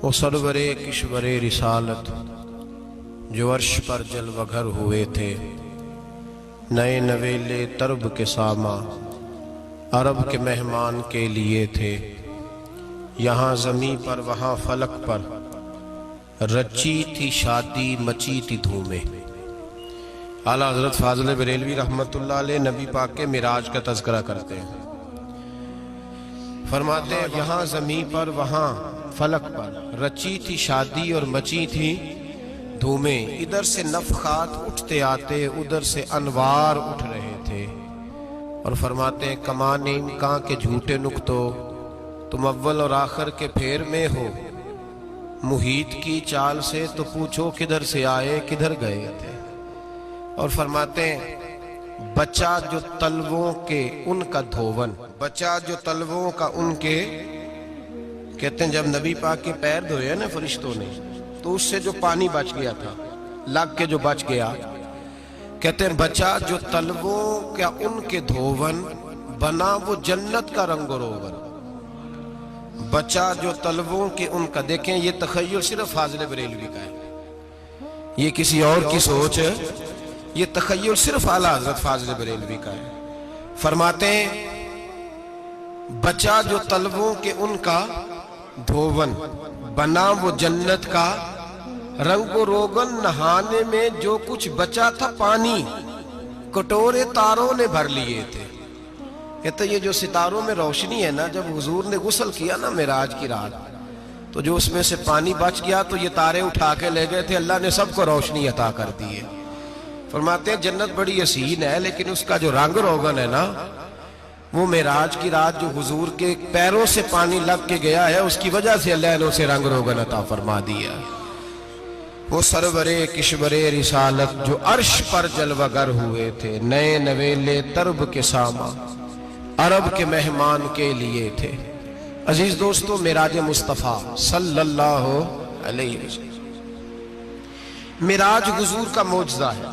وہ سرورے کشورے رسالت جو عرش پر جلوہ گر ہوئے تھے، نئے نویلے طرب کے ساما عرب کے مہمان کے لیے تھے، یہاں زمیں پر وہاں فلک پر رچی تھی شادی مچی تھی دھومیں۔ اعلیٰ حضرت فاضل بریلوی رحمت اللہ علیہ نبی پاک کے معراج کا تذکرہ کرتے ہیں، فرماتے ہیں یہاں زمین پر وہاں فلک پر رچی تھی شادی اور مچی تھی دھومیں، ادھر سے نفخات اٹھتے آتے ادھر سے انوار اٹھ رہے تھے، اور فرماتے ہیں کمان امکان کے جھوٹے نکتو، تم اول اور آخر کے پھیر میں ہو، محیط کی چال سے تو پوچھو کدھر سے آئے کدھر گئے تھے۔ اور فرماتے ہیں بچہ جو تلووں کے ان کا دھوون، بچہ جو تلووں کا ان کے، کہتے ہیں جب نبی پاک کے پیر دھوئے نا فرشتوں نے تو اس سے جو پانی بچ گیا تھا لگ کے جو بچ گیا، کہتے ہیں بچہ جو تلووں کا ان کے دھوون بنا وہ جنت کا رنگ و روغن، بچہ جو تلووں کے ان کا۔ دیکھیں یہ تخیل صرف فاضل بریلوی کا ہے، یہ کسی اور کی سوچ ہے، یہ تخیل صرف اعلیٰ حضرت فاضل بریلوی کا ہے۔ فرماتے ہیں بچہ جو تلووں کے ان کا دھوون بنا وہ جنت کا رنگ و روغن، نہانے میں جو کچھ بچا تھا پانی کٹورے تاروں نے بھر لیے تھے۔ کہتے یہ جو ستاروں میں روشنی ہے نا، جب حضور نے غسل کیا نا معراج کی رات تو جو اس میں سے پانی بچ گیا تو یہ تارے اٹھا کے لے گئے تھے، اللہ نے سب کو روشنی عطا کر دی ہے۔ فرماتے ہیں جنت بڑی حسین ہے لیکن اس کا جو رنگ روغن ہے نا، وہ معراج کی رات جو حضور کے پیروں سے پانی لگ کے گیا ہے اس کی وجہ سے اللہ نے اسے رنگ روغن عطا فرما دیا۔ وہ سرورے کشورے رسالت جو عرش پر جلوہ گر ہوئے تھے، نئے نویلے طرب کے ساما عرب کے مہمان کے لیے تھے۔ عزیز دوستو، معراج مصطفیٰ صلی اللہ علیہ وسلم، معراج حضور کا معجزہ ہے۔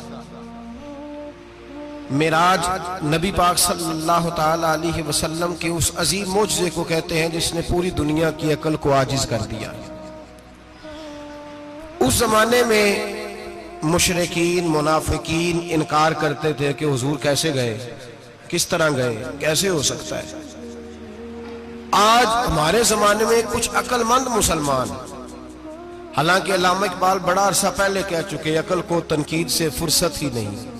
معراج نبی پاک صلی اللہ تعالی علیہ وسلم کے اس عظیم معجزے کو کہتے ہیں جس نے پوری دنیا کی عقل کو عاجز کر دیا۔ اس زمانے میں مشرکین منافقین انکار کرتے تھے کہ حضور کیسے گئے، کس طرح گئے، کیسے ہو سکتا ہے۔ آج ہمارے زمانے میں کچھ عقل مند مسلمان، حالانکہ علامہ اقبال بڑا عرصہ پہلے کہہ چکے عقل کو تنقید سے فرصت ہی نہیں،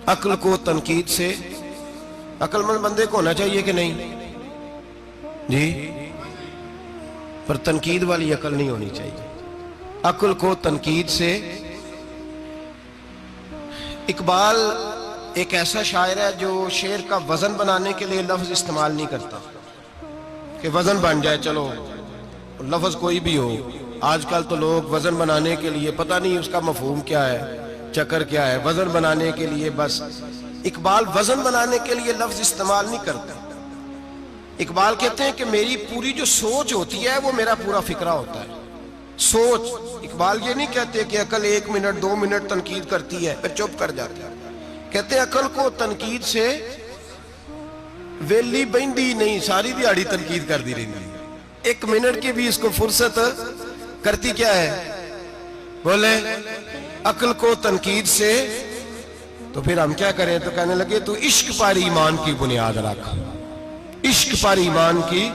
عقل کو تنقید سے، عقل مند بندے کو ہونا چاہیے کہ نہیں جی، پر تنقید والی عقل نہیں ہونی چاہیے، عقل کو تنقید سے۔ اقبال ایک ایسا شاعر ہے جو شعر کا وزن بنانے کے لیے لفظ استعمال نہیں کرتا کہ وزن بن جائے، چلو لفظ کوئی بھی ہو۔ آج کل تو لوگ وزن بنانے کے لیے پتہ نہیں اس کا مفہوم کیا ہے، چکر کیا ہے، وزن بنانے کے لیے بس۔ اقبال وزن بنانے کے لیے لفظ استعمال نہیں کرتا۔ اقبال کہتے ہیں کہ میری پوری جو سوچ ہوتی ہے وہ میرا پورا فکرہ ہوتا ہے، سوچ۔ اقبال یہ نہیں کہتے کہ عقل 1 منٹ 2 منٹ تنقید کرتی ہے پھر چپ کر جاتی ہے، کہتے ہیں عقل کو تنقید سے ویلی بہندی نہیں، ساری دیہاڑی تنقید کر دی رہی، 1 منٹ کی بھی اس کو فرصت کرتی کیا ہے، بولے عقل کو تنقید سے۔ تو پھر ہم کیا کریں، تو کہنے لگے تو عشق پر ایمان کی بنیاد رکھ، عشق پر ایمان کی،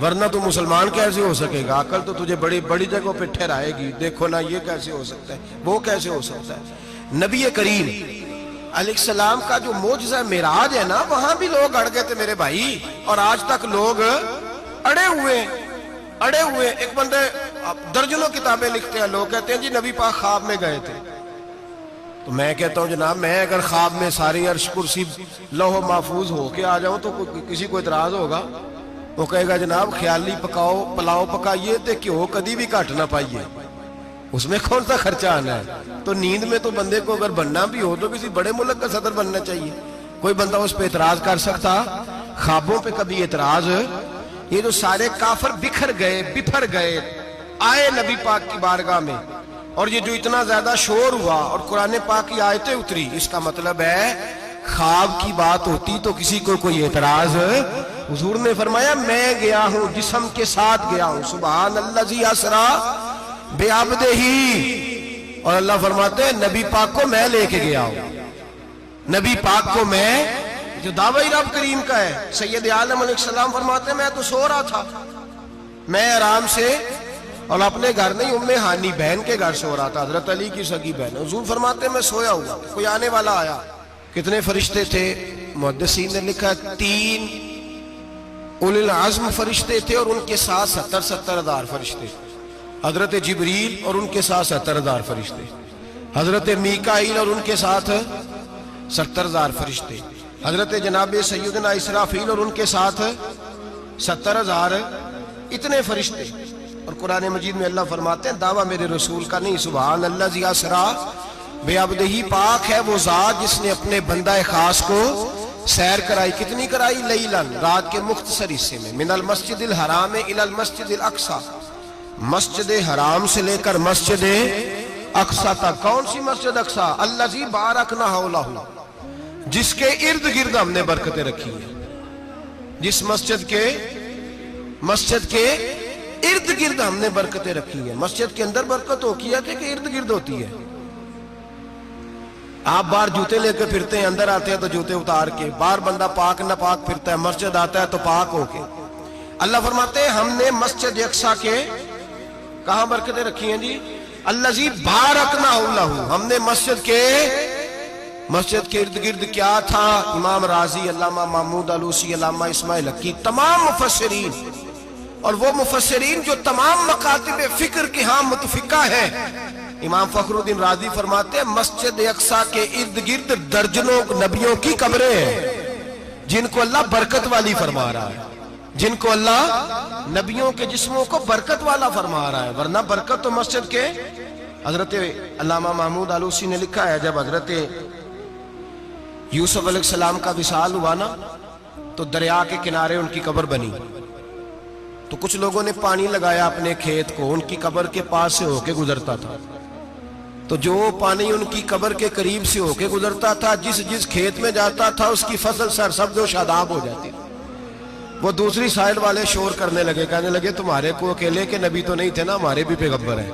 ورنہ تو مسلمان کیسے ہو سکے گا، عقل تو تجھے بڑی بڑی جگہوں پہ ٹھہرائے گی، دیکھو نا یہ کیسے ہو سکتا ہے، وہ کیسے ہو سکتا ہے۔ نبی کریم علیہ السلام کا جو معجزہ معراج ہے نا، وہاں بھی لوگ اڑ گئے تھے میرے بھائی، اور آج تک لوگ اڑے ہوئے۔ ایک بندے درجنوں کتابیں لکھتے ہیں، لوگ کہتے ہیں جی نبی پاک خواب میں گئے تھے، تو میں کہتا ہوں جناب میں اگر خواب میں ساری عرش کرسی لوح محفوظ ہو کے آ جاؤں تو کسی کو اعتراض ہوگا؟ وہ کہے گا جناب خیالی پلاؤ پکائیے تے کیوں کدی بھی گھٹ نہ پائیے، اس میں کون سا خرچہ آنا ہے۔ تو نیند میں تو بندے کو اگر بننا بھی ہو تو کسی بڑے ملک کا صدر بننا چاہیے، کوئی بندہ اس پہ اعتراض کر سکتا؟ خوابوں پہ کبھی اعتراض؟ یہ جو سارے کافر بکھر گئے آئے نبی پاک کی بارگاہ میں، اور یہ جو اتنا زیادہ شور ہوا اور قرآن پاک کی آیتیں اتری، اس کا مطلب ہے خواب کی بات ہوتی تو کسی کو کوئی اعتراض حضور نے فرمایا میں گیا ہوں، جسم کے ساتھ گیا ہوں، سبحان الذی اسرا بعبدہ، اور اللہ فرماتے ہیں نبی پاک کو میں لے کے گیا ہوں، نبی پاک کو میں، جو دعوی رب کریم کا ہے۔ سید عالم علیہ السلام فرماتے ہیں میں تو سو رہا تھا، میں آرام سے، اور اپنے گھر نہیں، ام ہانی بہن کے گھر سو رہا تھا، حضرت علی کی سگی بہن۔ حضور فرماتے ہیں میں سویا ہوا، کوئی آنے والا آیا۔ کتنے فرشتے تھے؟ محدثین نے لکھا 3 اولی العزم فرشتے تھے، اور ان کے ساتھ 70 ہزار فرشتے، حضرت جبریل اور ان کے ساتھ 70 ہزار فرشتے، حضرت میکائیل اور ان کے ساتھ 70 ہزار فرشتے، حضرت جناب سیدنا اسرافیل اور ان کے ساتھ 70 ہزار، اتنے فرشتے۔ اور قرآن مجید میں اللہ فرماتے ہیں دعویٰ میرے رسول کا نہیں، سبحان الذی اسرا بعبدہ، پاک ہے وہ ذات جس نے اپنے بندہ خاص کو سیر کرائی۔ کتنی کرائی؟ لیلاً، رات کے مختصر حصے میں، من المسجد الحرام الی المسجد الاقصی، مسجد حرام سے لے کر مسجد اقصی تک۔ کون سی مسجد اقصی؟ الذی بارکنا حولہ، جس کے ارد گرد ہم نے برکتیں رکھی ہیں، جس مسجد کے ارد گرد ہم نے برکتیں رکھی ہیں۔ مسجد کے اندر برکت ہوتی ہے کہ ارد گرد ہوتی ہے؟ آپ باہر جوتے لے کے پھرتے ہیں، اندر آتے ہیں تو جوتے اتار کے، باہر بندہ پاک نہ پاک پھرتا ہے، مسجد آتا ہے تو پاک ہو کے۔ اللہ فرماتے ہیں ہم نے مسجد اقصی کے کہاں برکتیں رکھی ہیں جی؟ الذی بارکنا حولہ، ہم نے مسجد کے ارد گرد کیا تھا؟ امام راضی، علامہ محمود علوسی، علامہ اسماعیل حقی، تمام مفسرین، اور وہ مفسرین جو تمام مکاتب فکر کے ہاں متفقہ ہیں۔ امام فخر الدین رازی فرماتے ہیں مسجد اقصی کے ارد گرد درجنوں نبیوں کی قبریں ہیں، جن کو اللہ برکت والی فرما رہا ہے، جن کو اللہ نبیوں کے جسموں کو برکت والا فرما رہا ہے، ورنہ برکت تو مسجد کے۔ حضرت علامہ محمود علوسی نے لکھا ہے جب حضرت یوسف علیہ السلام کا وصال ہوا نا، تو دریا کے کنارے ان کی قبر بنی، تو کچھ لوگوں نے پانی لگایا اپنے کھیت کو، ان کی قبر کے پاس سے ہو کے گزرتا تھا، تو جو پانی ان کی قبر کے قریب سے ہو کے گزرتا تھا، جس کھیت میں جاتا تھا اس کی فصل سرسبز و شاداب ہو جاتی۔ وہ دوسری سائیڈ والے شور کرنے لگے، کہنے لگے تمہارے کو اکیلے کے نبی تو نہیں تھے نا، ہمارے بھی پیغمبر ہیں۔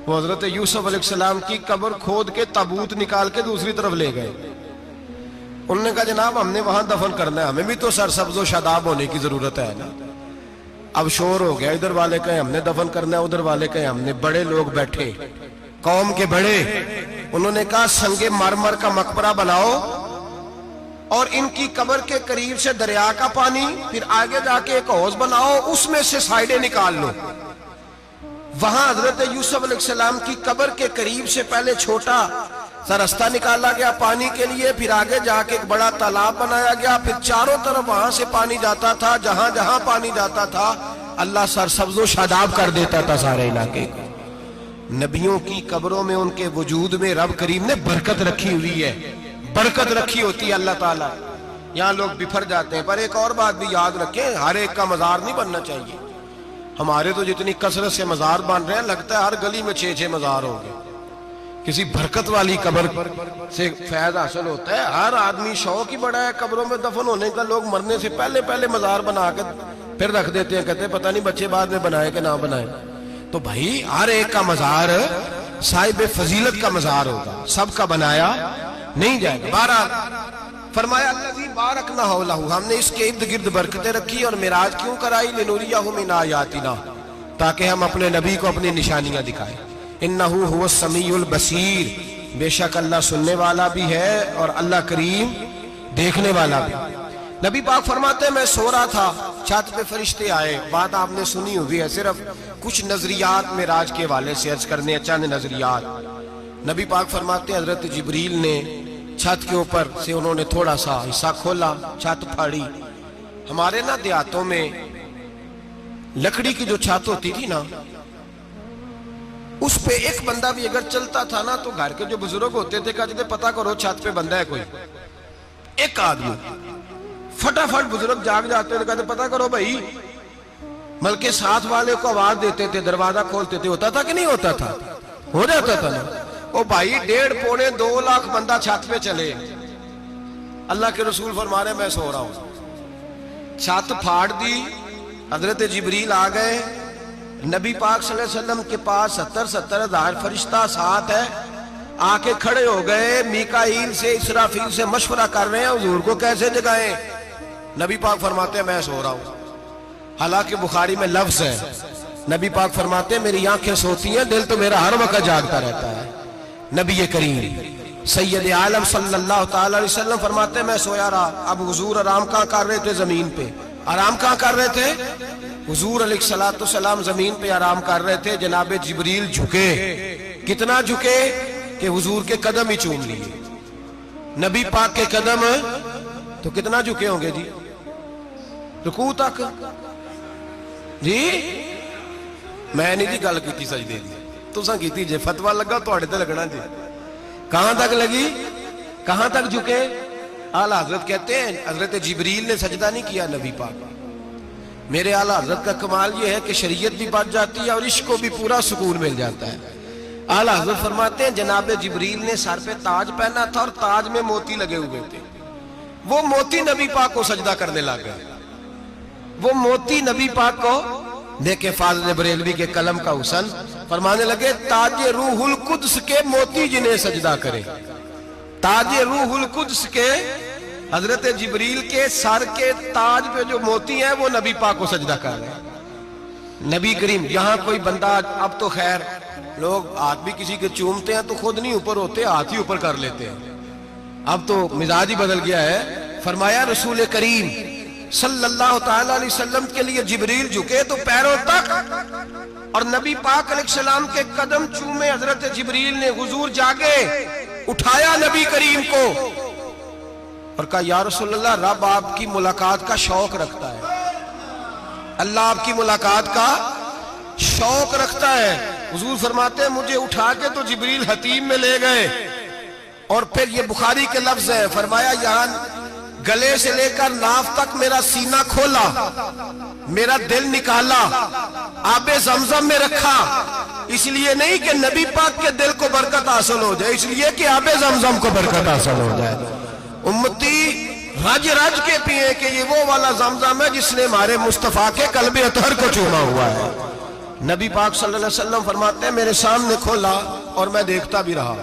وہ حضرت یوسف علیہ السلام کی قبر کھود کے تابوت نکال کے دوسری طرف لے گئے۔ انہوں نے کہا جناب ہم نے وہاں دفن کرنا ہے، ہمیں بھی تو سرسبز و شاداب ہونے کی ضرورت ہے نا۔ اب شور ہو گیا، ادھر والے کہیں ہم نے دفن کرنا ہے، ادھر والے کہیں ہم نے۔ بڑے لوگ بیٹھے، قوم کے بڑے، انہوں نے کہا سنگ مرمر کا مقبرہ بناؤ، اور ان کی قبر کے قریب سے دریا کا پانی، پھر آگے جا کے ایک حوض بناؤ، اس میں سے سائیڈیں نکال لو۔ وہاں حضرت یوسف علیہ السلام کی قبر کے قریب سے پہلے چھوٹا سا راستہ نکالا گیا پانی کے لیے، پھر آگے جا کے ایک بڑا تالاب بنایا گیا، پھر چاروں طرف وہاں سے پانی جاتا تھا، جہاں جہاں پانی جاتا تھا اللہ سرسبز و شاداب کر دیتا تھا سارے علاقے کو۔ نبیوں کی قبروں میں، ان کے وجود میں رب کریم نے برکت رکھی ہوئی ہے، برکت رکھی ہوتی ہے اللہ تعالیٰ۔ یہاں لوگ بفر جاتے ہیں، پر ایک اور بات بھی یاد رکھیں، ہر ایک کا مزار نہیں بننا چاہیے۔ ہمارے تو جتنی کثرت سے مزار بن رہے ہیں، لگتا ہے ہر گلی میں 6 مزار ہوں گے۔ کسی برکت والی قبر سے فیض حاصل ہوتا ہے۔ ہر آدمی شوق ہی بڑا ہے قبروں میں دفن ہونے کا، لوگ مرنے سے پہلے مزار بنا کے پھر رکھ دیتے ہیں، کہتے ہیں پتہ نہیں بچے بعد میں بنائے کہ نہ بنائے۔ تو بھائی ہر ایک کا مزار صاحب فضیلت کا مزار ہوگا، سب کا بنایا نہیں جائے گا۔ بہرحال فرمایا الذی بارکنا حولہ، ہم نے اس کے ارد گرد برکتیں رکھی، اور معراج کیوں کرائی؟ لنوریہ من آیاتنا، تاکہ ہم اپنے نبی کو اپنی نشانیاں دکھائیں۔ انہ هو السمیع البصیر، بے شک اللہ سننے والا بھی ہے اور اللہ کریم دیکھنے والا بھی۔ نبی پاک فرماتے ہیں میں سو رہا تھا، چھت پہ فرشتے آئے، بات آپ نے سنی ہوئی ہے، صرف کچھ نظریات معراج کے حوالے سے عرض کرنے ہیں، چند نظریات۔ نبی پاک فرماتے ہیں حضرت جبریل نے چھت کے اوپر سے انہوں نے تھوڑا سا حصہ کھولا، چھت پھاڑی۔ ہمارے نا دیہاتوں میں لکڑی کی جو چھت ہوتی تھی نا، اس پہ ایک بندہ بھی اگر چلتا تھا نا، تو گھر کے جو بزرگ ہوتے تھے کہتے تھے پتہ کرو چھت پہ بندہ ہے کوئی۔ ایک آدمی فٹافٹ بزرگ جاگ جاتے تھے، کہتے پتہ کرو بھائی، بلکہ ساتھ والے کو آواز دیتے تھے، دروازہ کھولتے تھے۔ ہوتا تھا کہ نہیں ہوتا تھا؟ ہو جاتا تھا نا۔ او بھائی 1.5-2 لاکھ بندہ چھت پہ چلے، اللہ کے رسول فرما رہے میں سو رہا ہوں، چھت پھاڑ دی, حضرت جبریل آ گئے, نبی پاک صلی اللہ علیہ وسلم کے پاس 70 ہزار فرشتہ ساتھ ہے, آ کے کھڑے ہو گئے, میکائیل سے اسرافیل سے مشورہ کر رہے ہیں حضور کو کیسے جگائیں. نبی پاک فرماتے ہیں میں سو رہا ہوں. حالانکہ بخاری میں لفظ ہے, نبی پاک فرماتے ہیں میری آنکھیں سوتی ہیں, دل تو میرا ہر وقت جاگتا رہتا ہے. نبی کریم سید عالم صلی اللہ تعالی علیہ وسلم فرماتے ہیں میں سویا رہا. اب حضور آرام کہاں کر رہے تھے؟ زمین پہ. آرام کہاں کر رہے تھے؟ حضور علیہ السلام زمین پہ آرام کر رہے تھے. جناب جبریل جھکے, کتنا جھکے کہ حضور کے قدم ہی چوم لیے. نبی پاک کے قدم تو کتنا جھکے ہوں گے جی, رکوع تک. جی میں نہیں جی گل کی سجدے دی, تساں کیتی جے, فتویٰ لگا تو تے لگنا جی. کہاں تک لگی, کہاں تک جھکے؟ اعلیٰ حضرت کہتے ہیں حضرت جبریل نے سجدہ نہیں کیا نبی پاک. میرے اعلیٰ حضرت کا کمال یہ ہے کہ شریعت بھی بچ جاتی ہے اور عشق کو بھی پورا سکون مل جاتا ہے. اعلیٰ حضرت فرماتے ہیں جناب جبریل نے سر پہ تاج پہنا تھا اور تاج میں موتی لگے ہوئے تھے. وہ موتی نبی پاک کو سجدہ کرنے لگ گئے. وہ موتی نبی پاک کو دیکھیں, فاضل بریلوی کے قلم کا حسن, فرمانے لگے تاج روح القدس کے موتی جنہیں سجدہ کرے. تاج روح القدس کے حضرت جبریل کے سر کے تاج پہ جو موتی ہیں وہ نبی پاک کو سجدہ کر رہے ہیں. نبی کریم یہاں کوئی بندہ, اب تو خیر لوگ ہاتھ بھی کسی کے چومتے ہیں تو خود نہیں اوپر ہوتے, ہاتھ ہی اوپر کر لیتے ہیں. اب تو مزاج ہی بدل گیا ہے. فرمایا رسول کریم صلی اللہ تعالی علیہ وسلم کے لیے جبریل جھکے تو پیروں تک, اور نبی پاک علیہ السلام کے قدم چومے. حضرت جبریل نے حضور جاگے, اٹھایا نبی کریم کو اور کہا یا رسول اللہ, رب آپ کی ملاقات کا شوق رکھتا ہے, اللہ آپ کی ملاقات کا شوق رکھتا ہے. حضور فرماتے ہیں مجھے اٹھا کے تو جبریل حتیم میں لے گئے, اور پھر یہ بخاری کے لفظ ہے, فرمایا یہاں گلے سے لے کر ناف تک میرا سینہ کھولا, میرا دل نکالا, آب زمزم میں رکھا. اس لیے نہیں کہ نبی پاک کے دل کو برکت حاصل ہو جائے, اس لیے کہ آب زمزم کو برکت حاصل ہو جائے. امتی رج رج کے پیئے کہ یہ وہ والا زمزم ہے جس نے ہمارے مصطفیٰ کے قلب اطہر کو چوما ہوا ہے. نبی پاک صلی اللہ علیہ وسلم فرماتے ہیں میرے سامنے کھولا اور میں دیکھتا بھی رہا.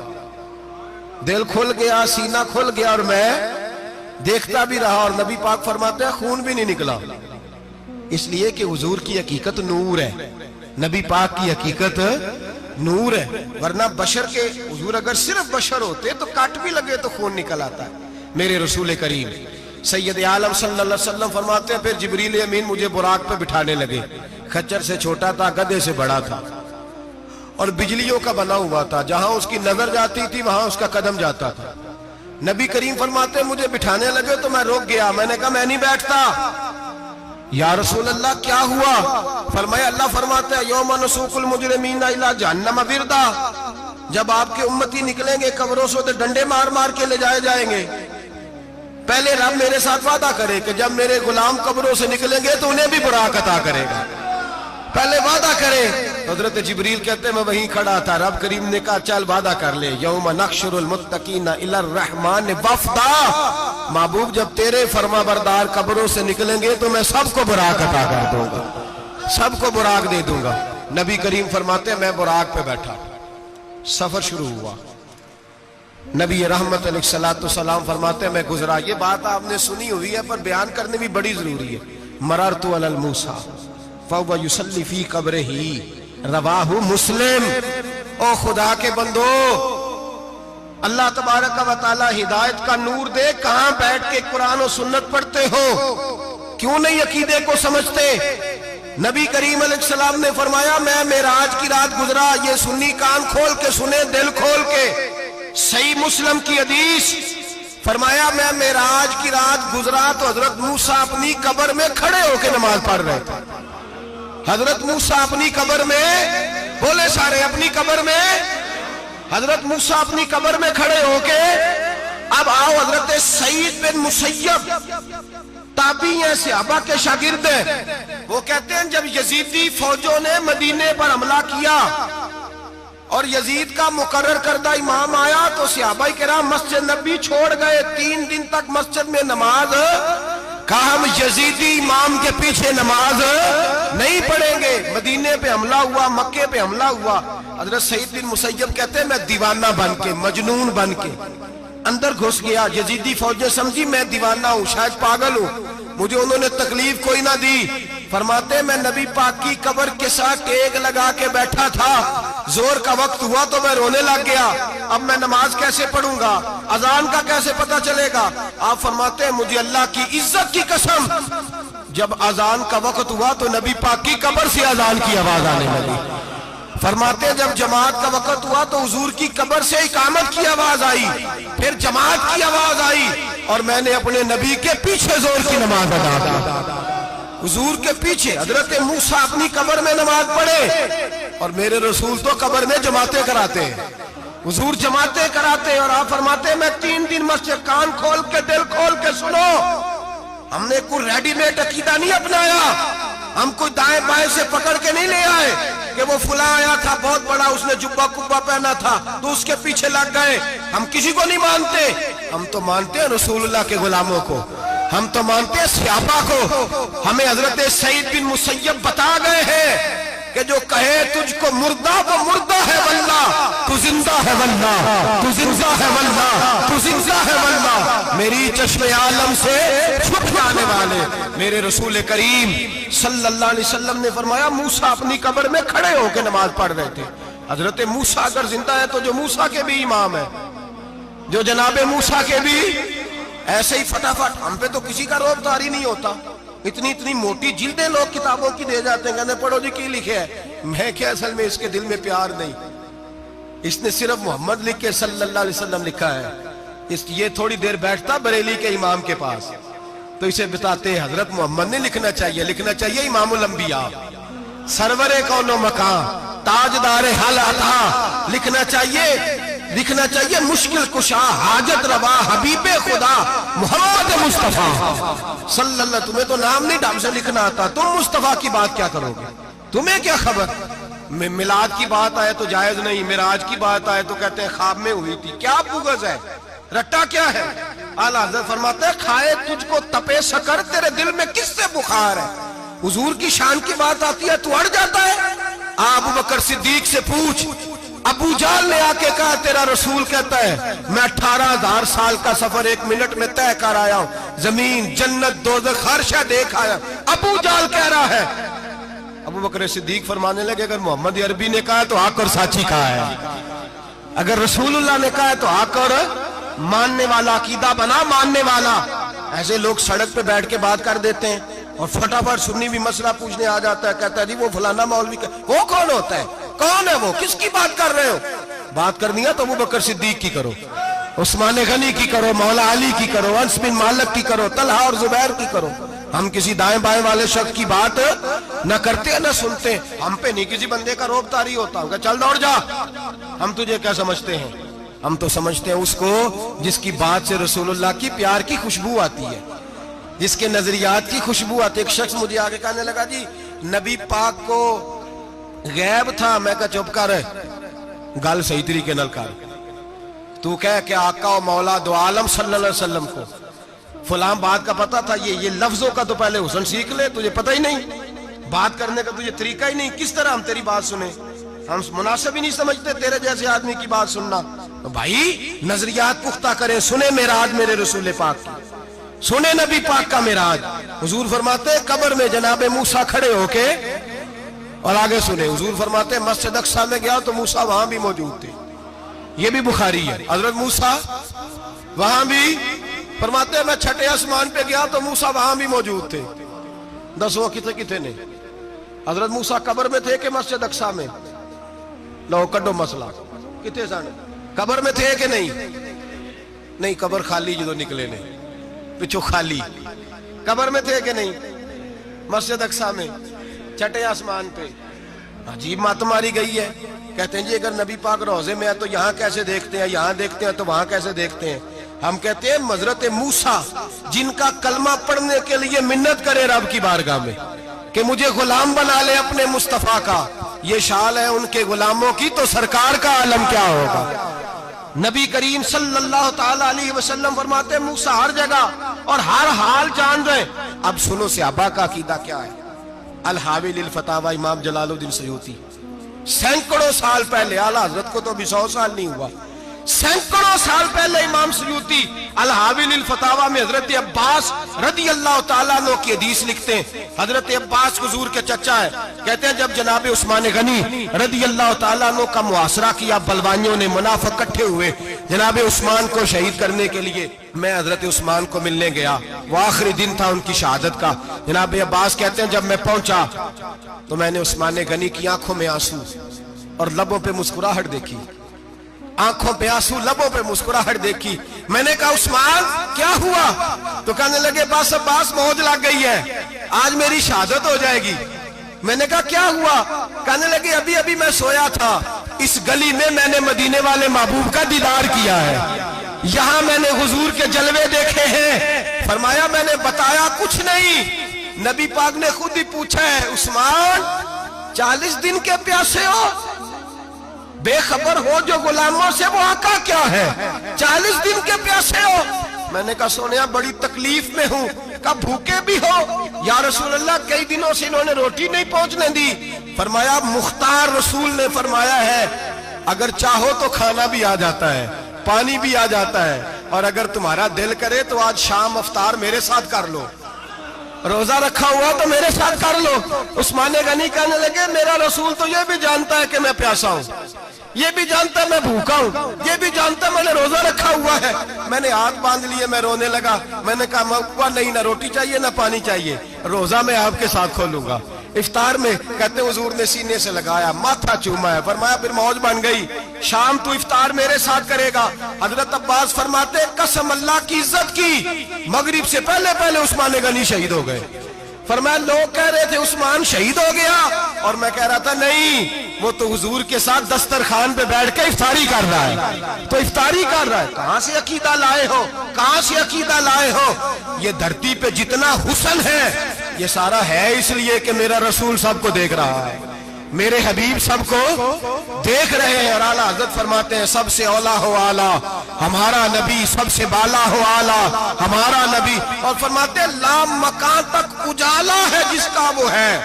دل کھل گیا, سینہ کھل گیا اور میں دیکھتا بھی رہا. اور نبی پاک فرماتے ہیں خون بھی نہیں نکلا, اس لیے کہ حضور کی حقیقت نور ہے, نبی پاک کی حقیقت نور ہے. ورنہ بشر کے, حضور اگر صرف بشر ہوتے تو کٹ بھی لگے تو خون نکل آتا ہے. میرے رسول کریم سید عالم صلی اللہ علیہ وسلم فرماتے ہیں پھر جبریل امین مجھے براق پہ بٹھانے لگے. خچر سے چھوٹا تھا, گدھے سے بڑا تھا, اور بجلیوں کا بنا ہوا تھا. جہاں اس کی نظر جاتی تھی وہاں اس کا قدم جاتا تھا. نبی کریم فرماتے ہیں مجھے بٹھانے لگے تو میں رک گیا. میں نے کہا میں نہیں بیٹھتا. یا رسول اللہ کیا ہوا؟ فرمایا اللہ فرماتا ہے یوم نسوق المجرمین الی جہنم وردا, جب آپ کے امتی نکلیں گے قبروں سے ڈنڈے مار مار کے لے جائے جائیں گے. پہلے رب میرے ساتھ وعدہ کرے کہ جب میرے غلام قبروں سے نکلیں گے تو انہیں بھی براق عطا کرے گا. پہلے وعدہ کرے. حضرت جبریل کہتے ہیں میں وہیں کھڑا تھا, رب کریم نے کہا چل وعدہ کر لے, یوم نحشر المتقین الی الرحمن وفدا, محبوب جب تیرے فرما بردار قبروں سے نکلیں گے تو میں سب کو براق عطا کر دوں گا, سب کو براق دے دوں گا. نبی کریم فرماتے ہیں میں براق پہ بیٹھا, سفر شروع ہوا. نبی رحمت علیہ السلام فرماتے ہیں میں گزرا. یہ بات آپ نے سنی ہوئی ہے پر بیان کرنے بھی بڑی ضروری ہے. مررت علی الموسیٰ فَهُوَ يُصَلِّ فِي قَبْرِهِ رواہ مسلم. او خدا کے بندو, اللہ تبارک و تعالی ہدایت کا نور دے, کہاں بیٹھ کے قرآن و سنت پڑھتے ہو, کیوں نہیں عقیدے کو سمجھتے؟ نبی کریم علیہ السلام نے فرمایا میں معراج کی رات گزرا, یہ سنی کان کھول کے سنے, دل کھول کے. صحیح مسلم کی حدیث, فرمایا میں معراج کی رات گزرا تو حضرت موسیٰ اپنی قبر میں کھڑے ہو کے نماز پڑھ رہے تھے. حضرت موسیٰ اپنی قبر میں, بولے سارے اپنی قبر میں, حضرت موسیٰ اپنی قبر میں کھڑے ہو کے. اب آؤ حضرت سعید بن مسیب تابعی ہیں, صحابہ کے شاگرد ہیں, وہ کہتے ہیں جب یزیدی فوجوں نے مدینے پر حملہ کیا اور یزید کا مقرر کردہ امام آیا تو صحابہ کرام مسجد نبی چھوڑ گئے. 3 دن تک مسجد میں نماز کہا ہم یزیدی امام کے پیچھے نماز نہیں پڑھیں گے. مدینے پہ حملہ ہوا, مکے پہ حملہ ہوا. حضرت سعید بن مسیب کہتے ہیں میں دیوانہ بن کے, مجنون بن کے اندر گھس گیا. یزیدی فوجیں سمجھی میں دیوانہ ہوں, شاید پاگل ہوں, مجھے انہوں نے تکلیف کوئی نہ دی. فرماتے میں نبی پاک کی قبر کے ساتھ ٹیک لگا کے بیٹھا تھا, زور کا وقت ہوا تو میں رونے لگ گیا. اب میں نماز کیسے پڑھوں گا, اذان کا کیسے پتہ چلے گا؟ آپ فرماتے ہیں مجھے اللہ کی عزت کی قسم, جب اذان کا وقت ہوا تو نبی پاک کی قبر سے اذان کی آواز آنے لگی. فرماتے ہیں جب جماعت کا وقت ہوا تو حضور کی قبر سے اقامت کی آواز آئی, پھر جماعت کی آواز آئی, اور میں نے اپنے نبی کے پیچھے زور کی نماز ادا کی. حضور کے پیچھے حضرت موسیٰ اپنی قبر میں نماز پڑھے, اور میرے رسول تو قبر میں جماعتیں کراتے ہیں. حضور جماعتیں کراتے ہیں, اور آپ فرماتے ہیں میں 3 دن مسجد, کان کھول کے دل کھول کے سنو, ہم نے کوئی ریڈی میڈ عقیدہ نہیں اپنایا, ہم کوئی دائیں بائیں سے پکڑ کے نہیں لے آئے کہ وہ فلاں آیا تھا بہت بڑا, اس نے جبہ کبہ پہنا تھا تو اس کے پیچھے لگ گئے. ہم کسی کو نہیں مانتے, ہم تو مانتے ہیں رسول اللہ کے غلاموں کو, ہم تو مانتے ہیں صحابہ کو. ہمیں حضرت سعید بن مسیب بتا گئے ہیں کہ جو کہے تجھ کو مردہ وہ مردہ ہے واللہ, تو زندہ ہے واللہ, تو زندہ ہے واللہ, تو زندہ ہے واللہ. میری چشم عالم سے چھپ جانے والے میرے رسول کریم صلی اللہ علیہ وسلم نے فرمایا موسیٰ اپنی قبر میں کھڑے ہو کے نماز پڑھ رہے تھے. حضرت موسیٰ اگر زندہ ہے تو جو موسیٰ کے بھی امام ہے, جو جناب موسیٰ کے بھی ایسے ہی فٹافٹ. ہم پہ تو کسی کا روب داری نہیں ہوتا, اتنی موٹی جلدیں لوگ کتابوں کی دے جاتے ہیں, کہتے پڑھو جی کی لکھے ہے. میں کیا, اصل میں اس کے دل میں پیار نہیں, اس نے صرف محمد لکھ کے صلی اللہ علیہ وسلم لکھا ہے. یہ تھوڑی دیر بیٹھتا بریلی کے امام کے پاس تو اسے بتاتے ہیں حضرت محمد نے لکھنا چاہیے, لکھنا چاہیے امام الانبیاء, سرور کون و مکان, تاجدار حل عطا, لکھنا چاہیے مشکل کشا, حاجت روا, حبیب خدا محمد مصطفیٰ صلی اللہ. تمہیں تو نام نہیں ڈھنگ سے لکھنا آتا, تم مصطفیٰ کی بات کیا کرو گے, تمہیں کیا خبر. میلاد کی بات آئے تو جائز نہیں, معراج کی بات آئے تو کہتے ہیں خواب میں ہوئی تھی. کیا بغض ہے, رٹا کیا ہے. اعلیٰ حضرت فرماتے ہیں کھائے تجھ کو تپے سکر, تیرے دل میں کس سے بخار ہے. حضور کی شان کی بات آتی ہے تو اڑ جاتا ہے. ابو بکر صدیق سے پوچھ, ابو جہل نے آ کے کہا تیرا رسول کہتا ہے میں 18,000 سال کا سفر 1 منٹ میں طے کر آیا ہوں, زمین جنت دوزخ ہر شے دیکھ آیا. ابو جہل کہہ رہا ہے. ابو بکر صدیق فرمانے لگے اگر محمد عربی نے کہا ہے تو حق اور سچی کہا ہے, اگر رسول اللہ نے کہا ہے تو حق اور ماننے والا, عقیدہ بنا ماننے والا. ایسے لوگ سڑک پہ بیٹھ کے بات کر دیتے ہیں اور فٹافٹ سنی بھی مسئلہ پوچھنے آ جاتا ہے, کہتا ہے جی وہ فلانا مولوی کا, وہ کون ہوتا ہے, کون ہے وہ, کس کی بات کر رہے ہو. بات کرنی ہے تو ابو بکر صدیق کی کرو, عثمان غنی کی کرو, مولا علی کی کرو, انس بن مالک کی کرو, طلحہ اور زبیر کی کرو. ہم کسی دائیں بائیں والے شخص کی بات نہ کرتے نہ سنتے. ہم پہ نہیں کسی بندے کا روب طاری ہوتا, ہم کہ چل دوڑ جا, ہم تجھے کیا سمجھتے ہیں. ہم تو سمجھتے ہیں اس کو جس کی بات سے رسول اللہ کی پیار کی خوشبو آتی ہے, جس کے نظریات کی خوشبو آتی ہے. ایک شخص مجھے آگے کہنے لگا جی نبی پاک کو غیب تھا. میں کہا چپ کر, گل صحیح طریقے نال کر. تو کہہ کہ آقا و مولا دو عالم صلی اللہ علیہ وسلم کو فلاں بات کا پتہ تھا, یہ لفظوں کا تو پہلے حسن سیکھ لے, تجھے پتہ ہی نہیں, بات کرنے کا تجھے طریقہ ہی نہیں, کس طرح ہم تیری بات سنیں. ہم مناسب ہی نہیں سمجھتے تیرے جیسے آدمی کی بات سننا. بھائی نظریات پختہ کریں, سنیں معراج میرے رسول پاک کی, سنیں نبی پاک کا معراج. حضور فرماتے ہیں قبر میں جناب موسیٰ کھڑے ہو کے, اور آگے سنیں حضور فرماتے ہیں مسجد اقصی میں گیا تو موسیٰ وہاں بھی موجود تھے. یہ بھی بخاری ہے. حضرت موسیٰ وہاں بھی, فرماتے ہیں میں 6 آسمان پہ گیا تو موسیٰ وہاں بھی موجود تھے. دسو کتنے نے. حضرت موسیٰ قبر میں تھے کہ مسجد اقصی میں؟ لو کڈو مسئلہ, کتنے سن قبر میں تھے کہ نہیں, قبر خالی جدو نکلے نے پچھو خالی, قبر میں تھے کہ نہیں, مسجد اقصی میں 6 آسمان پہ. عجیب بات ماری گئی ہے. کہتے ہیں جی اگر نبی پاک روضے میں ہے تو یہاں کیسے دیکھتے ہیں, یہاں دیکھتے ہیں تو وہاں کیسے دیکھتے ہیں. ہم کہتے ہیں حضرت موسیٰ جن کا کلمہ پڑھنے کے لیے منت کرے رب کی بارگاہ میں کہ مجھے غلام بنا لے اپنے مصطفیٰ کا, یہ شان ہے ان کے غلاموں کی, تو سرکار کا عالم کیا ہوگا. نبی کریم صلی اللہ تعالی علیہ وسلم فرماتے ہیں موسیٰ ہر جگہ اور ہر حال جان رہے ہیں۔ اب سنو صحابہ کا عقیدہ کیا ہے۔ الحاوی للفتاوی امام جلال الدین سیوطی، سینکڑوں سال پہلے، اعلیٰ حضرت کو تو ابھی 100 سال نہیں ہوا، سینکڑوں سال پہلے امام سیوطی الحاوی للفتاوی میں حضرت عباس رضی اللہ تعالیٰ عنہ کی حدیث لکھتے ہیں۔ حضرت عباس حضور کے چچا ہے، کہتے ہیں جب جناب عثمان غنی رضی اللہ تعالیٰ عنہ کا محاصرہ کیا، بلوانیوں نے، منافق اکٹھے ہوئے جناب عثمان کو شہید کرنے کے لیے، میں حضرت عثمان کو ملنے گیا، وہ آخری دن تھا ان کی شہادت کا۔ جناب عباس کہتے ہیں جب میں پہنچا تو میں نے عثمان غنی کی آنکھوں میں آنسو اور لبوں پہ مسکراہٹ دیکھی، آنکھوں پہ آنسو، لبوں پہ مسکراہٹ دیکھی۔ میں نے کہا عثمان کیا ہوا؟ تو کہنے لگے بس عباس موج لگ گئی ہے، آج میری شہادت ہو جائے گی۔ میں نے کہا کیا ہوا؟ کہنے لگے ابھی ابھی میں سویا تھا، اس گلی میں نے مدینے والے محبوب کا دیدار کیا ہے، یہاں میں نے حضور کے جلوے دیکھے ہیں۔ فرمایا میں نے بتایا کچھ نہیں، نبی پاک نے خود ہی پوچھا ہے عثمان 40 دن کے پیاسے ہو، بے خبر ہو جو غلاموں سے وہ آقا کیا ہے، 40 دن کے پیاسے ہو۔ میں نے کہا سونیا بڑی تکلیف میں ہوں۔ کہا بھوکے بھی ہو؟ یا رسول اللہ کئی دنوں سے انہوں نے روٹی نہیں پہنچنے دی۔ فرمایا مختار رسول نے فرمایا ہے اگر چاہو تو کھانا بھی آ جاتا ہے، پانی بھی آ جاتا ہے، اور اگر تمہارا دل کرے تو آج شام افطار میرے ساتھ کر لو، روزہ رکھا ہوا تو میرے ساتھ کر لو۔ عثمان غنی کہنے لگے میرا رسول تو یہ بھی جانتا ہے کہ میں پیاسا ہوں، یہ بھی جانتا ہے میں بھوکا ہوں، یہ بھی جانتا ہے میں نے روزہ رکھا ہوا ہے۔ میں نے ہاتھ باندھ لیے، میں رونے لگا، میں نے کہا نہیں، نہ روٹی چاہیے نہ پانی چاہیے، روزہ میں آپ کے ساتھ کھولوں گا۔ افطار میں کہتے حضور نے سینے سے لگایا، ماتھا چوما ہے، فرمایا پھر موج بن گئی، شام تو افطار میرے ساتھ کرے گا۔ حضرت عباس فرماتے قسم اللہ کی عزت کی، مغرب سے پہلے پہلے عثمان غنی شہید ہو گئے۔ فرمایا لوگ کہہ رہے تھے عثمان شہید ہو گیا، اور میں کہہ رہا تھا نہیں، وہ تو حضور کے ساتھ دسترخوان پہ بیٹھ کے افطاری کر رہا ہے، تو افطاری کر رہا ہے۔ کہاں سے عقیدہ لائے ہو، کہاں سے عقیدہ لائے ہو؟ یہ دھرتی پہ جتنا حسن ہے یہ سارا ہے اس لیے کہ میرا رسول سب کو دیکھ رہا ہے، میرے حبیب سب کو دیکھ رہے ہیں۔ اور اعلیٰ حضرت فرماتے ہیں سب سے اولا ہو اعلیٰ ہمارا نبی، سب سے بالا ہو اعلیٰ ہمارا نبی۔ اور فرماتے ہیں لا مکان تک اجالا ہے جس کا وہ ہے،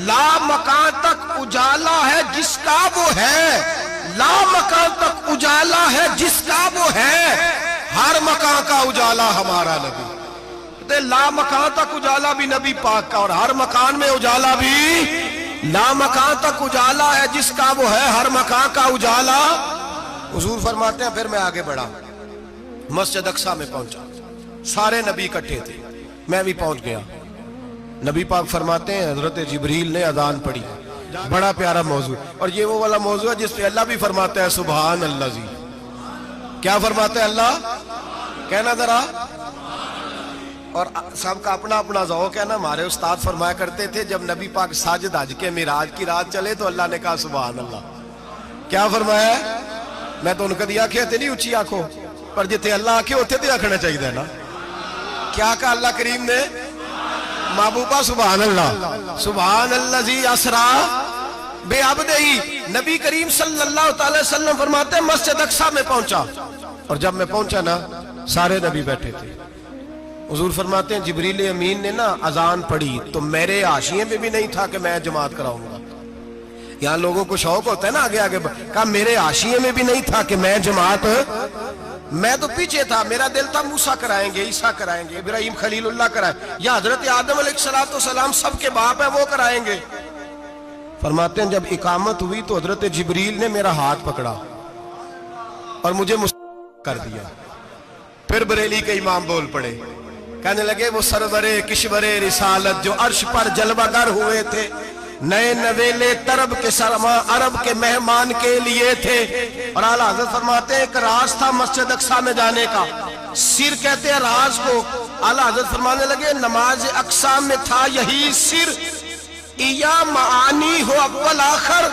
لا مکان تک اجالا ہے جس کا وہ ہے، لا مکان تک اجالا ہے جس کا وہ ہے، ہر مکان کا اجالا ہمارا نبی۔ لا مکان تک اجالا بھی نبی پاک کا، اور ہر مکان میں اجالا بھی، لا مکان تک اجالا ہے جس کا وہ ہے، ہر مکان کا اجالا۔ حضور فرماتے ہیں پھر میں آگے بڑھا، مسجد اقصی میں پہنچا، سارے نبی اکٹھے تھے، میں بھی پہنچ گیا۔ نبی پاک فرماتے ہیں حضرت جبریل نے اذان پڑھی، بڑا پیارا موضوع، اور یہ وہ والا موضوع ہے جس پہ اللہ بھی فرماتا ہے سبحان اللہ جی۔ کیا فرماتے ہیں اللہ؟ کہنا ذرا، اور سب کا اپنا اپنا ذوق ہے نا۔ ہمارے استاد فرمایا کرتے تھے جب نبی پاک ساجد حج کے معراج کی رات چلے تو اللہ نے کہا سبحان اللہ۔ کیا فرمایا؟ میں تو ان کو دیا کہ نہیں اچھی آنکھوں پر جتنے اللہ آنکھیں ہوتے تھے آنکھنا چاہیے نا۔ کیا کہا اللہ کریم نے؟ محبوبہ سبحان اللہ، سبحان الذی اسرا بعبدہ۔ نبی کریم صلی اللہ تعالی وسلم فرماتے ہیں مسجد اقصی میں پہنچا، اور جب میں پہنچا نا سارے نبی بیٹھے تھے۔ حضور فرماتے ہیں جبریل امین نے نا اذان پڑھی تو میرے حاشیے میں بھی نہیں تھا کہ میں جماعت کراؤں گا۔ یہاں لوگوں کو شوق ہوتا ہے نا آگے آگے، کہا میرے حاشیے میں بھی نہیں تھا کہ میں جماعت، میں تو پیچھے تھا، میرا دل تھا موسیٰ کرائیں گے، عیسیٰ کرائیں گے، ابراہیم خلیل اللہ کرائیں، یا حضرت آدم علیہ السلام سب کے باپ ہیں وہ کرائیں گے۔ فرماتے ہیں جب اقامت ہوئی تو حضرت جبریل نے میرا ہاتھ پکڑا اور مجھے کر دیا۔ پھر بریلی کے امام بول پڑے، کہنے لگے وہ سرورے کشورے رسالت جو عرش پر جلوہ گر ہوئے تھے، نئے نویلے طرب کے سرما عرب کے مہمان کے لیے تھے۔ اور اعلیٰ حضرت فرماتے ہیں ایک راز تھا مسجد اقصی میں جانے کا، سر کہتے ہیں راز کو۔ اعلیٰ حضرت فرمانے لگے نماز اقصی میں تھا یہی سر، یا معانی ہو اول آخر،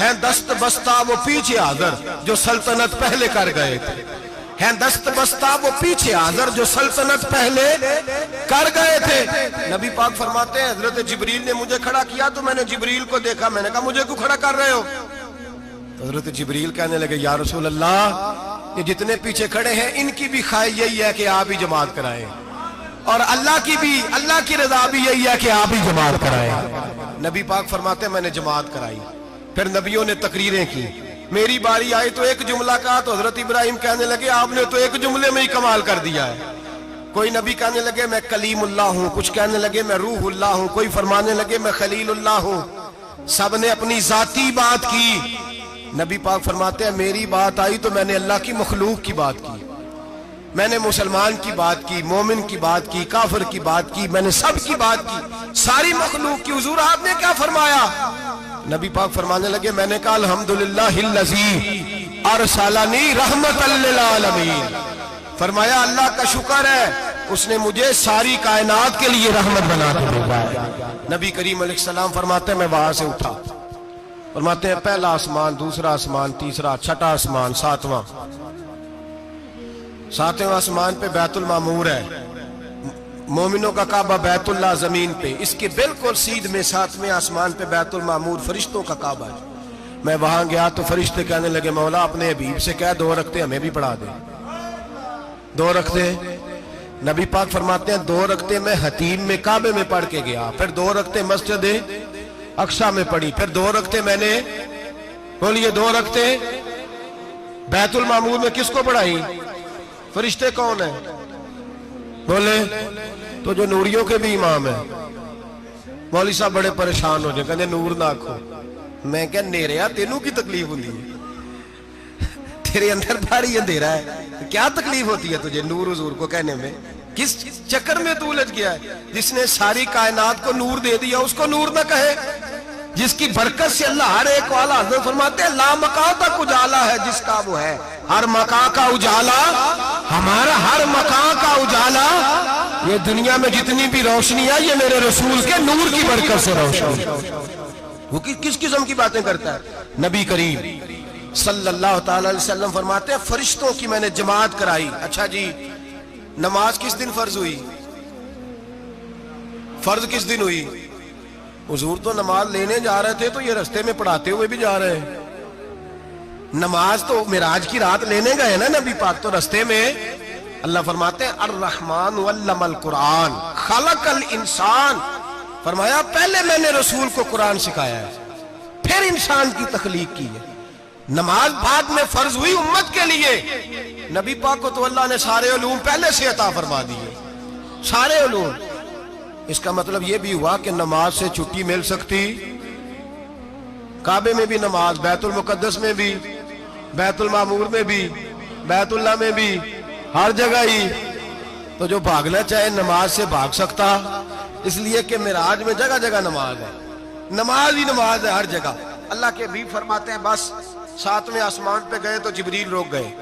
ہیں دست بستہ وہ پیچھے حاضر جو سلطنت پہلے کر گئے تھے، ہیں دست بستہ وہ پیچھے حاضر جو سلطنت پہلے کر گئے تھے۔ نبی پاک فرماتے ہیں حضرت جبریل نے مجھے کھڑا کیا تو میں نے جبریل کو دیکھا، میں نے کہا مجھے کیوں کھڑا کر رہے ہو؟ تو حضرت جبریل کہنے لگے یا رسول اللہ یہ جتنے پیچھے کھڑے ہیں ان کی بھی خواہش یہی ہے کہ آپ ہی جماعت کرائیں، اور اللہ کی رضا بھی یہی ہے کہ آپ ہی جماعت کرائیں۔ نبی پاک فرماتے ہیں میں نے جماعت کرائی، پھر نبیوں نے تقریریں کی، میری باری آئی تو ایک جملہ کہا تو حضرت ابراہیم کہنے لگے آپ نے تو ایک جملے میں ہی کمال کر دیا ہے۔ کوئی نبی کہنے لگے میں کلیم اللہ ہوں، کچھ کہنے لگے میں روح اللہ ہوں، کوئی فرمانے لگے میں خلیل اللہ ہوں، سب نے اپنی ذاتی بات کی۔ نبی پاک فرماتے ہیں میری بات آئی تو میں نے اللہ کی مخلوق کی بات کی، میں نے مسلمان کی بات کی، مومن کی بات کی، کافر کی بات کی، میں نے سب کی بات کی، ساری مخلوق کی۔ حضور آپ نے کیا فرمایا؟ نبی پاک فرمانے لگے میں نے کہا الحمدللہ الذی ارسلنی رحمت للعالمین، فرمایا اللہ کا شکر ہے اس نے مجھے ساری کائنات کے لیے رحمت بنا کے بھیجا ہے۔ نبی کریم علیہ السلام فرماتے ہیں میں وہاں سے اٹھا، فرماتے ہیں پہلا آسمان، دوسرا آسمان، تیسرا، چھٹا آسمان، ساتواں آسمان پہ بیت المعمور ہے، مومنوں کا کعبہ بیت اللہ زمین پہ، اس کے بالکل سیدھ میں ساتویں آسمان پہ بیت المعمور فرشتوں کا کعبہ ہے۔ میں وہاں گیا تو فرشتے کہنے لگے مولا اپنے حبیب سے کہہ 2 رکعتیں ہمیں بھی پڑھا دے۔ 2 رکعتیں، نبی پاک فرماتے ہیں 2 رکعتیں میں حتیم میں کعبے میں پڑھ کے گیا، پھر 2 رکعتیں مسجد اقصی میں پڑھی، پھر 2 رکعتیں میں نے بولیے 2 رکعتیں بیت المعمور میں کس کو پڑھائی؟ فرشتے کون ہیں بولے؟ تو جو نوریوں کے بھی امام ہیں۔ مولوی صاحب بڑے پریشان ہو جائے، کہنے نور نہ آکھو۔ میں کہ نیریا تینوں کی تکلیف ہوتی ہے، تیرے اندر بھاری اندھیرا ہے، کیا تکلیف ہوتی ہے تجھے نور حضور کو کہنے میں؟ کس چکر میں تو الجھ گیا ہے؟ جس نے ساری کائنات کو نور دے دیا اس کو نور نہ کہے؟ جس کی برکت سے اللہ ہر ایک والا، حضرت فرماتے ہیں لا مکان تک اجالا ہے جس کا وہ ہے، ہر مکان کا اجالا ہمارا، ہر مکان کا اجالا، یہ دنیا میں جتنی بھی روشنی ہے یہ میرے رسول کے نور کی برکت سے روشنی۔ وہ کس قسم کی باتیں کرتا ہے؟ نبی کریم صلی اللہ تعالی علیہ وسلم فرماتے ہیں فرشتوں کی میں نے جماعت کرائی۔ اچھا جی نماز کس دن فرض ہوئی؟ فرض کس دن ہوئی؟ حضور تو نماز لینے جا رہے تھے تو یہ رستے میں پڑھاتے ہوئے بھی جا رہے ہیں۔ نماز تو معراج کی رات لینے گئے نا نبی پاک، تو رستے میں اللہ فرماتے ہیں الرحمن علم القرآن خلق الانسان، فرمایا پہلے میں نے رسول کو قرآن سکھایا ہے پھر انسان کی تخلیق کی ہے۔ نماز بعد میں فرض ہوئی امت کے لیے، نبی پاک کو تو اللہ نے سارے علوم پہلے سے عطا فرما دیے، سارے علوم۔ اس کا مطلب یہ بھی ہوا کہ نماز سے چھٹی مل سکتی، کعبے میں بھی نماز، بیت المقدس میں بھی، بیت المعمور میں بھی، بیت اللہ میں بھی، ہر جگہ ہی۔ تو جو بھاگنا چاہے نماز سے بھاگ سکتا، اس لیے کہ معراج میں جگہ جگہ نماز ہے، نماز ہی نماز ہے ہر جگہ۔ اللہ کے حبیب فرماتے ہیں بس 7ویں آسمان پہ گئے تو جبریل روک گئے،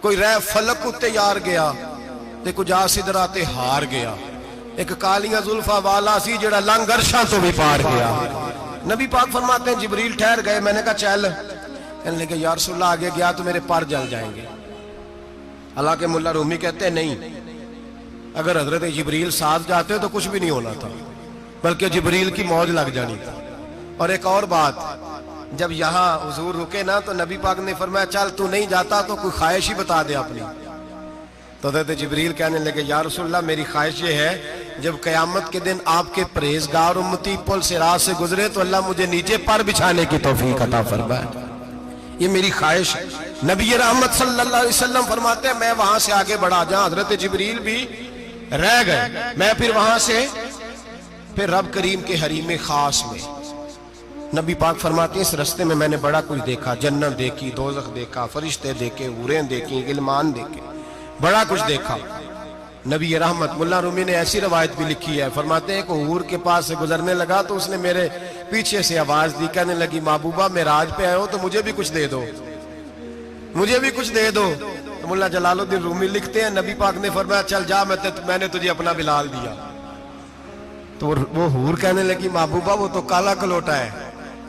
کوئی رہ فلک اتے یار گیا تے کچھ سدراتے ہار گیا، ایک کالیاں زلفاں والا سی جڑا لنگ عرشاں تو بھی پار گیا۔ نبی پاک فرماتے ہیں جبریل ٹھہر گئے، میں نے کہا چل، کہنے لگے یا رسول اللہ آگے گیا تو میرے پر جل جائیں گے۔ حالانکہ ملا رومی کہتے ہیں نہیں، اگر حضرت جبریل ساتھ جاتے تو کچھ بھی نہیں ہونا تھا، بلکہ جبریل کی موج لگ جانی تھا۔ اور ایک اور بات، جب یہاں حضور رکے نا تو نبی پاک نے فرمایا چل تو نہیں جاتا تو کوئی خواہش ہی بتا دے اپنی۔ تو حضرت جبریل کہنے لگے یا رسول اللہ میری خواہش یہ ہے جب قیامت کے دن آپ کے پرہیزگار امتی پل سے راہ سے گزرے تو اللہ مجھے نیچے پر بچھانے کی توفیق عطا فرمائے، یہ میری خواہش ہے۔ نبی رحمت صلی اللہ علیہ وسلم فرماتے ہیں میں وہاں سے آگے بڑھا جاؤں، حضرت جبریل بھی رہ گئے، میں پھر وہاں سے پھر رب کریم کے حریم خاص میں۔ نبی پاک فرماتے ہیں اس رستے میں نے بڑا کچھ دیکھا، جنت دیکھی، دوزخ دیکھا، فرشتے دیکھے، حوریں دیکھی، غلمان دیکھے، بڑا کچھ دیکھا۔ نبی رحمت ملا رومی نے ایسی روایت بھی لکھی ہے، فرماتے ہیں کہ حور کے پاس سے گزرنے لگا تو اس نے میرے پیچھے سے آواز دی، کہنے لگی محبوبہ معراج پہ آئے ہو تو مجھے بھی کچھ دے دو، مجھے بھی کچھ دے دو۔ تو ملا جلال الدین رومی لکھتے ہیں نبی پاک نے فرمایا چل جا میں نے تجھے اپنا بلال دیا۔ تو وہ حور کہنے لگی محبوبہ وہ تو کالا کلوٹا ہے،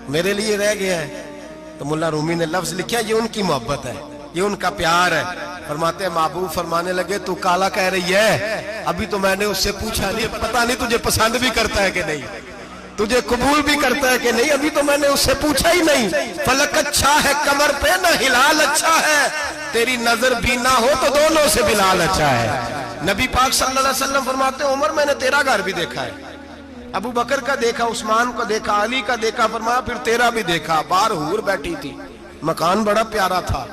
میرے لیے رہ گیا ہے۔ تو ملا رومی نے لفظ لکھا یہ ان کی محبت ہے، یہ ان کا پیار ہے۔ فرماتے ہیں محبوب فرمانے لگے تو کالا کہہ رہی ہے، ابھی تو میں نے اس سے پوچھا نہیں، پتہ نہیں تجھے پسند بھی کرتا ہے کہ نہیں، تجھے قبول بھی کرتا ہے کہ نہیں، ابھی تو میں نے اس سے پوچھا ہی نہیں۔ فلک اچھا ہے کمر پہ نہ ہلال اچھا ہے، تیری نظر بھی نہ ہو تو دونوں سے بلال اچھا ہے۔ نبی پاک صلی اللہ علیہ وسلم فرماتے ہیں عمر میں نے تیرا گھر بھی دیکھا ہے، ابو بکر کا دیکھا، عثمان کو دیکھا، علی کا دیکھا، فرمایا پھر تیرا بھی دیکھا، باہر حور بیٹھی تھی، مکان بڑا پیارا تھا،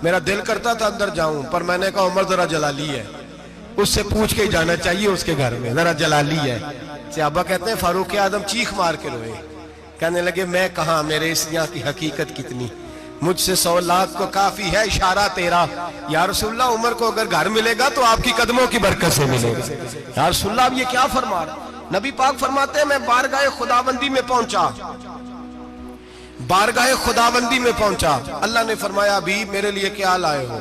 میرا دل کرتا تھا اندر جاؤں، پر میں نے کہا عمر ذرا جلالی ہے، اس سے پوچھ کے ہی جانا چاہیے، اس کے گھر میں ذرا جلالی ہے۔ صحابہ کہتے ہیں فاروق اعظم چیخ مار کے روئے، کہنے لگے میں کہاں، میرے اس یہاں کی حقیقت کتنی، مجھ سے 100 لاکھ کو کافی ہے اشارہ تیرا، یا رسول اللہ عمر کو اگر گھر ملے گا تو آپ کی قدموں کی برکت سے ملے گا۔ یا رسول اللہ اب یہ کیا فرما رہا؟ نبی پاک فرماتے ہیں میں بارگاہ خداوندی میں پہنچا، بارگاہ خداوندی میں پہنچا، اللہ نے فرمایا ابھی میرے لیے کیا لائے ہو؟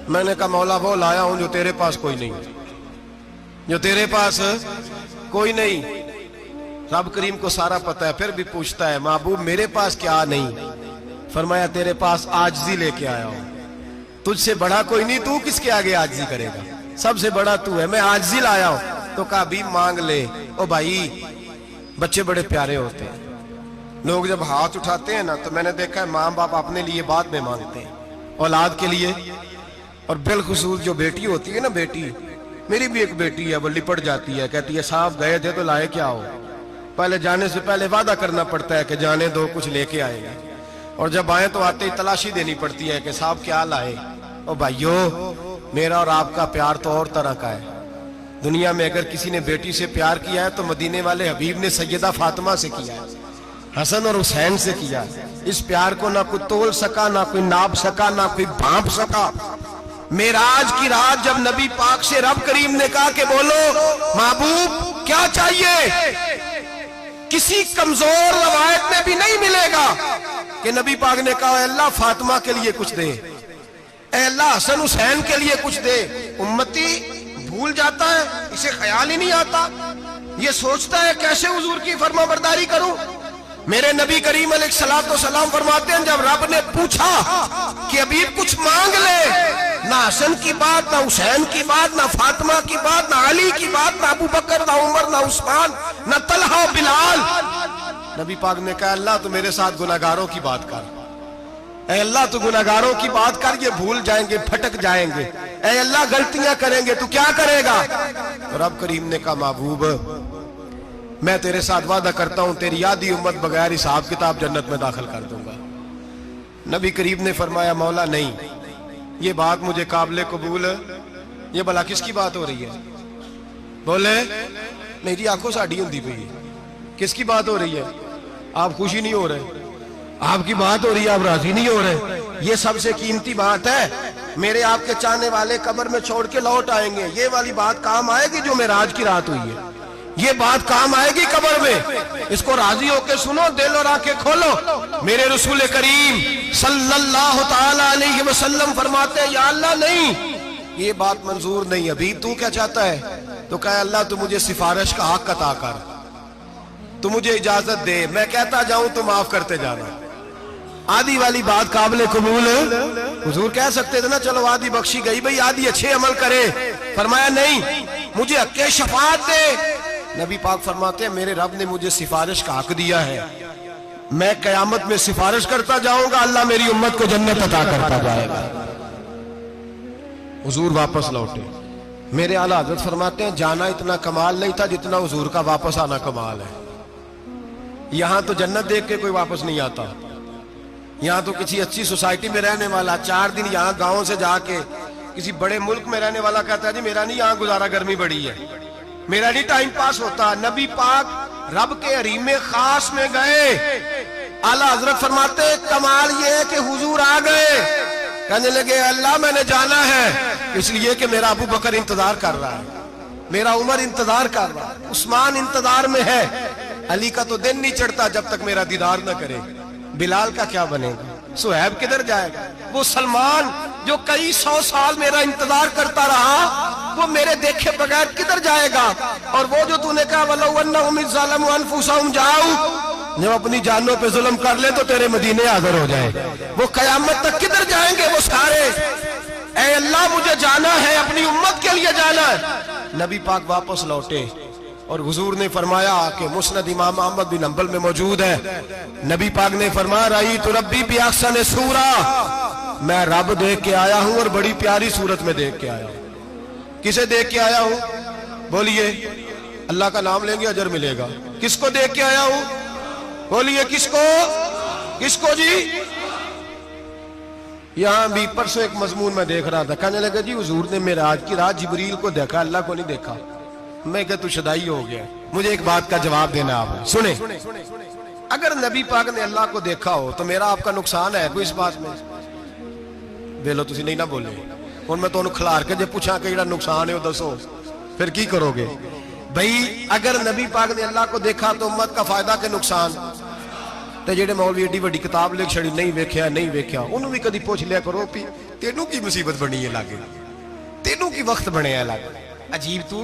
میں نے کہا مولا وہ لایا ہوں جو تیرے پاس کوئی نہیں، جو تیرے پاس کوئی نہیں۔ رب کریم کو سارا پتہ ہے، پھر بھی پوچھتا ہے محبوب میرے پاس کیا نہیں؟ فرمایا تیرے پاس عاجزی لے کے آیا ہوں، تجھ سے بڑا کوئی نہیں، تو کس کے آگے عاجزی کرے گا، سب سے بڑا تو ہے، میں عاجزی لایا ہوں۔ تو کہا بھی مانگ لے۔ او بھائی بچے بڑے پیارے ہوتے ہیں، لوگ جب ہاتھ اٹھاتے ہیں نا تو میں نے دیکھا ہے ماں باپ اپنے لیے بعد میں مانگتے ہیں، اولاد کے لیے، اور بالخصوص جو بیٹی ہوتی ہے نا، بیٹی، میری بھی ایک بیٹی ہے، وہ لپٹ جاتی ہے، کہتی ہے صاحب گئے تھے تو لائے کیا ہو؟ پہلے جانے سے پہلے وعدہ کرنا پڑتا ہے کہ جانے دو کچھ لے کے آئے گا، اور جب آئے تو آتے ہی تلاشی دینی پڑتی ہے کہ صاحب کیا لائے۔ او بھائیو میرا اور آپ کا پیار تو اور طرح کا ہے، دنیا میں اگر کسی نے بیٹی سے پیار کیا ہے تو مدینے والے حبیب نے سیدہ فاطمہ سے کیا ہے، حسن اور حسین سے کیا ہے۔ اس پیار کو نہ کوئی تول سکا، نہ کوئی ناپ سکا، نہ کوئی بھانپ سکا۔ معراج کی رات جب نبی پاک سے رب کریم نے کہا کہ بولو محبوب کیا چاہیے، کسی کمزور روایت میں بھی نہیں ملے گا کہ نبی پاک نے کہا اے اللہ فاطمہ کے لیے کچھ دے، اے اللہ حسن حسین کے لیے کچھ دے۔ امتی بھول جاتا ہے، اسے خیال ہی نہیں آتا، یہ سوچتا ہے کیسے حضور کی فرما برداری کروں۔ میرے نبی کریم علیہ الصلوۃ والسلام فرماتے ہیں جب رب نے پوچھا کہ ابھی کچھ مانگ لے، نہ حسن کی بات، نہ حسین کی بات، نہ فاطمہ کی بات، نہ علی کی بات، نہ ابو بکر، نہ عمر، نہ عثمان، نہ طلحہ بلال، نبی پاک نے کہا اللہ تو میرے ساتھ گناہگاروں کی بات کر، اے اللہ تو گناہگاروں کی بات کر، یہ بھول جائیں گے، پھٹک جائیں گے، اے اللہ غلطیاں کریں گے تو کیا کرے گا؟ تو رب کریم نے کہا محبوب میں تیرے ساتھ وعدہ کرتا ہوں تیری آدھی امت بغیر حساب کتاب جنت میں داخل کر دوں گا۔ نبی کریم نے فرمایا مولا نہیں، یہ بات مجھے قابل قبول ہے، یہ بھلا کس کی بات ہو رہی ہے؟ بولے میری آنکھوں سے اڈی ہوندی پئی ہے، کس کی بات ہو رہی ہے؟ آپ خوشی نہیں ہو رہے، آپ کی بات ہو رہی ہے، آپ راضی نہیں ہو رہے۔ یہ سب سے قیمتی بات ہے، میرے آپ کے چاہنے والے قبر میں چھوڑ کے لوٹ آئیں گے، یہ والی بات کام آئے گی جو معراج کی رات ہوئی ہے، یہ بات کام آئے گی قبر میں، اس کو راضی ہو کے سنو، دل اور آنکھیں کھولو۔ میرے رسول کریم صلی اللہ تعالی علیہ وسلم فرماتے ہیں یا اللہ نہیں، یہ بات منظور نہیں، ابھی تو کیا چاہتا ہے؟ تو کہا اللہ تو مجھے سفارش کا حق عطا کر، تو مجھے اجازت دے، میں کہتا جاؤں تو معاف کرتے جانا۔ آدھی والی بات قابل قبول ہے، حضور کہہ سکتے تھے نا چلو آدھی بخشی گئی بھئی آدھی اچھے عمل کرے، فرمایا نہیں مجھے حق شفاعت دے۔ نبی پاک فرماتے ہیں میرے رب نے مجھے سفارش کا حق دیا ہے، میں قیامت میں سفارش کرتا جاؤں گا، اللہ میری امت کو جنت عطا کرتا جائے گا۔ حضور واپس لوٹے، میرے اعلیٰ حضرت فرماتے ہیں جانا اتنا کمال نہیں تھا جتنا حضور کا واپس آنا کمال ہے۔ یہاں تو جنت دیکھ کے کوئی واپس نہیں آتا، یہاں تو کسی اچھی سوسائٹی میں رہنے والا 4 دن یہاں گاؤں سے جا کے کسی بڑے ملک میں رہنے والا کہتا ہے جی میرا نہیں یہاں گزارا، گرمی بڑی ہے، میرا نہیں ٹائم پاس ہوتا۔ نبی پاک رب کے حریم خاص میں گئے، اعلیٰ حضرت فرماتے ہیں کمال یہ ہے کہ حضور آ گئے، کہنے لگے اللہ میں نے جانا ہے، اس لیے کہ میرا ابو بکر انتظار کر رہا ہے، میرا عمر انتظار کر رہا ہے، عثمان انتظار میں ہے، علی کا تو دن نہیں چڑھتا جب تک میرا دیدار نہ کرے، بلال کا کیا بنے گا، صہیب کدھر جائے گا، وہ سلمان جو کئی 100 سال میرا انتظار کرتا رہا وہ میرے دیکھے بغیر کدھر جائے گا، اور وہ جو تو نے کہا وَلَوْ أَنَّهُمْ إِذْ ظَلَمُوا أَنفُسَهُمْ جَاءُوا، جب اپنی جانوں پہ ظلم کر لے تو تیرے مدینے حاضر ہو جائے، وہ قیامت تک کدھر جائیں گے وہ سارے؟ اے اللہ مجھے جانا ہے، اپنی امت کے لیے جانا ہے۔ نبی پاک واپس لوٹے اور حضور نے فرمایا کہ مسند امام احمد بن حنبل میں موجود ہے، نبی پاک نے فرمایا رأیت ربی بأحسن صورہ، میں رب دیکھ کے آیا ہوں اور بڑی پیاری صورت میں دیکھ کے آیا ہوں۔ کسے دیکھ کے آیا ہوں؟ بولیے اللہ کا نام لیں گے اجر ملے گا. کس کو دیکھ کے آیا ہوں؟ بولیے کس کو؟ کس کو جی؟ یہاں بھی پرسوں ایک مضمون میں دیکھ رہا تھا, کہنے لگا جی حضور نے معراج کی رات جبریل کو دیکھا, اللہ کو نہیں دیکھا. میں کہ تو شدائی ہو گیا. مجھے ایک بات کا جواب دینا آپ سنیں, اگر نبی پاک نے اللہ کو دیکھا ہو تو میرا آپ کا نقصان ہے کوئی اس بات میں؟ بولو تسی نہیں نہ بولے اور میں تو انہوں کھلار کے جے پوچھا کہ جڑا نقصان ہے وہ دسو, پھر کی کرو گے بھئی؟ اگر نبی پاک نے اللہ کو دیکھا تو امت کا فائدہ کہ نقصان؟ تے جڑے مولوی ایڈی وڈی کتاب لکھ چھڑی نہیں ویکھیا نہیں ویکھیا, انہوں بھی کدی پوچھ لیا کرو پی تینوں کی مصیبت بنی ہے لاگے, تینوں کی وقت بنے ہے لاگے. عجیب تو